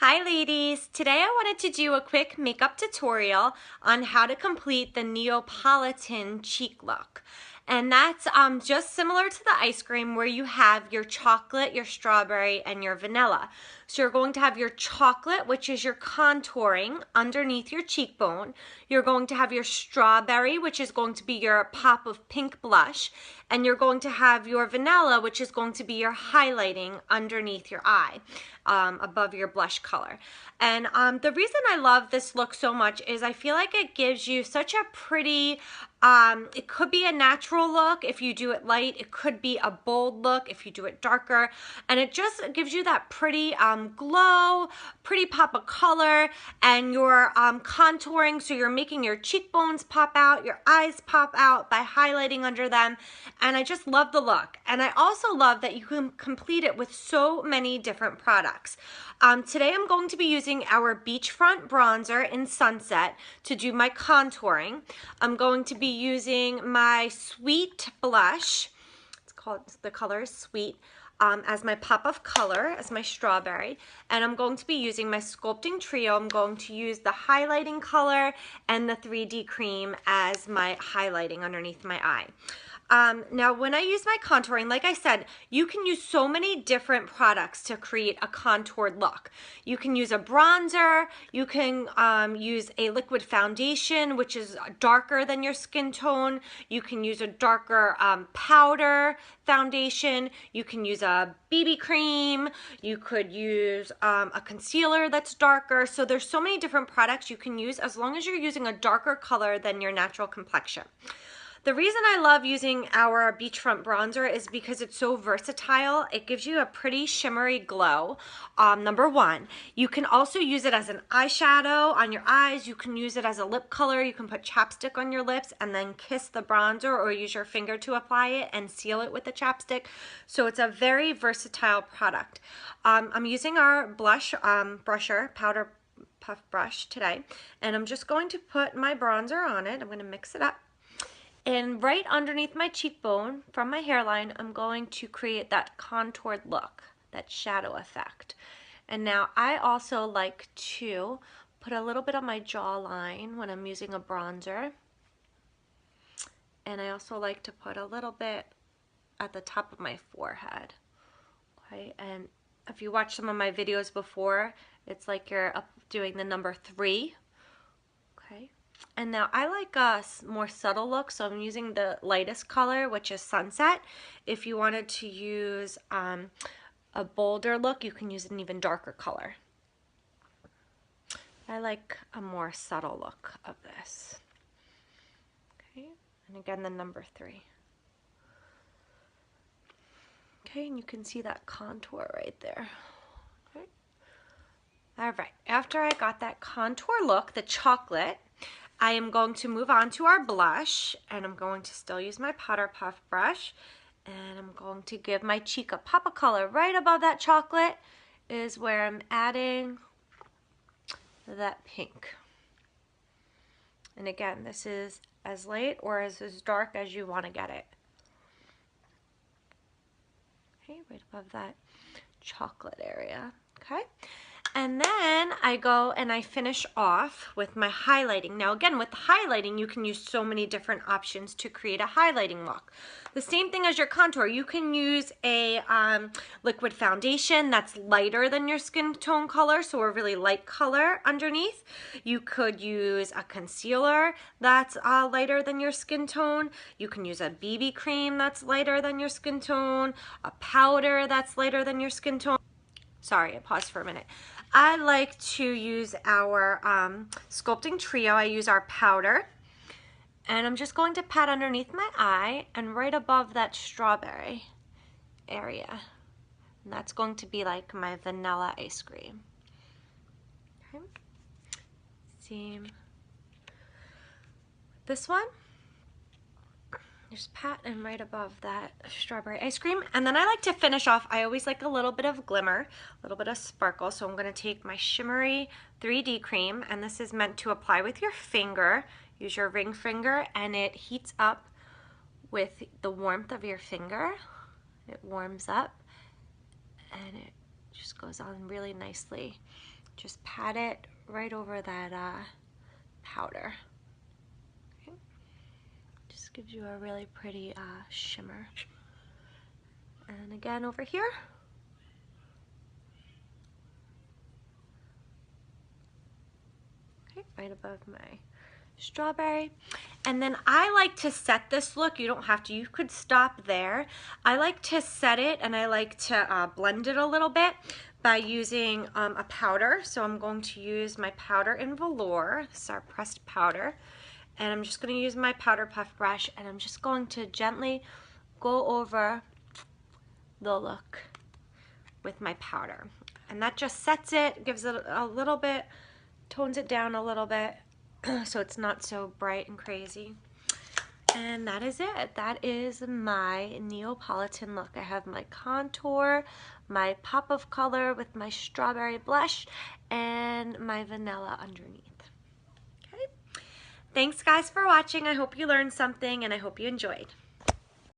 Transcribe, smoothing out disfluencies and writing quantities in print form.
Hi ladies! Today I wanted to do a quick makeup tutorial on how to complete the Neapolitan cheek look. And that's just similar to the ice cream where you have your chocolate, your strawberry, and your vanilla. So you're going to have your chocolate, which is your contouring underneath your cheekbone. You're going to have your strawberry, which is going to be your pop of pink blush. And you're going to have your vanilla, which is going to be your highlighting underneath your eye, above your blush color. And the reason I love this look so much is I feel like it gives you such a pretty, it could be a natural look if you do it light. It could be a bold look if you do it darker. And it just gives you that pretty glow, pretty pop of color, and you're contouring, so you're making your cheekbones pop out, your eyes pop out by highlighting under them. And I just love the look. And I also love that you can complete it with so many different products. Today I'm going to be using our Beachfront Bronzer in Sunset to do my contouring. I'm going to be using my Sweet blush, it's called, the color is Sweet, as my pop of color, as my strawberry. And I'm going to be using my Sculpting Trio. I'm going to use the highlighting color and the 3D cream as my highlighting underneath my eye. Now when I use my contouring, like I said, you can use so many different products to create a contoured look. You can use a bronzer, you can use a liquid foundation, which is darker than your skin tone. You can use a darker powder foundation. You can use a BB cream. You could use a concealer that's darker. So there's so many different products you can use as long as you're using a darker color than your natural complexion. The reason I love using our Beachfront Bronzer is because it's so versatile. It gives you a pretty shimmery glow, number one. You can also use it as an eyeshadow on your eyes. You can use it as a lip color. You can put chapstick on your lips and then kiss the bronzer or use your finger to apply it and seal it with the chapstick. So it's a very versatile product. I'm using our blush brusher, powder puff brush today, and I'm just going to put my bronzer on it. I'm going to mix it up. And right underneath my cheekbone, from my hairline, I'm going to create that contoured look, that shadow effect. And now I also like to put a little bit on my jawline when I'm using a bronzer. And I also like to put a little bit at the top of my forehead. Okay, and if you watch some of my videos before, it's like you're up doing the number 3. Okay. And now I like a more subtle look, so I'm using the lightest color, which is Sunset. If you wanted to use a bolder look, you can use an even darker color. I like a more subtle look of this. Okay, and again the number 3. Okay, and you can see that contour right there. Okay. All right, after I got that contour look, the chocolate, I am going to move on to our blush, and I'm going to still use my powder puff brush, and I'm going to give my cheek a pop of color. Right above that chocolate is where I'm adding that pink. And again, this is as light or as dark as you want to get it. Okay, right above that chocolate area. Okay. And then I go and I finish off with my highlighting. Now again, with the highlighting, you can use so many different options to create a highlighting look. The same thing as your contour. You can use a liquid foundation that's lighter than your skin tone color, so a really light color underneath. You could use a concealer that's lighter than your skin tone. You can use a BB cream that's lighter than your skin tone, a powder that's lighter than your skin tone. Sorry, I paused for a minute. I like to use our Sculpting Trio. I use our powder. And I'm just going to pat underneath my eye and right above that strawberry area. And that's going to be like my vanilla ice cream. Okay. Same. This one. Just pat and right above that strawberry ice cream. And then I like to finish off, I always like a little bit of glimmer, a little bit of sparkle. So I'm going to take my shimmery 3D cream, and this is meant to apply with your finger. Use your ring finger, and it heats up with the warmth of your finger. It warms up, and it just goes on really nicely just pat it right over that powder. Okay. Just gives you a really pretty shimmer. And again over here. Okay, right above my strawberry. And then I like to set this look. You don't have to, you could stop there. I like to set it, and I like to blend it a little bit by using a powder. So I'm going to use my powder in velour. This is our pressed powder. And I'm just going to use my powder puff brush, and I'm just going to gently go over the look with my powder. And that just sets it, gives it a little bit, tones it down a little bit so it's not so bright and crazy. And that is it. That is my Neapolitan look. I have my contour, my pop of color with my strawberry blush, and my vanilla underneath. Okay. Thanks guys for watching. I hope you learned something, and I hope you enjoyed.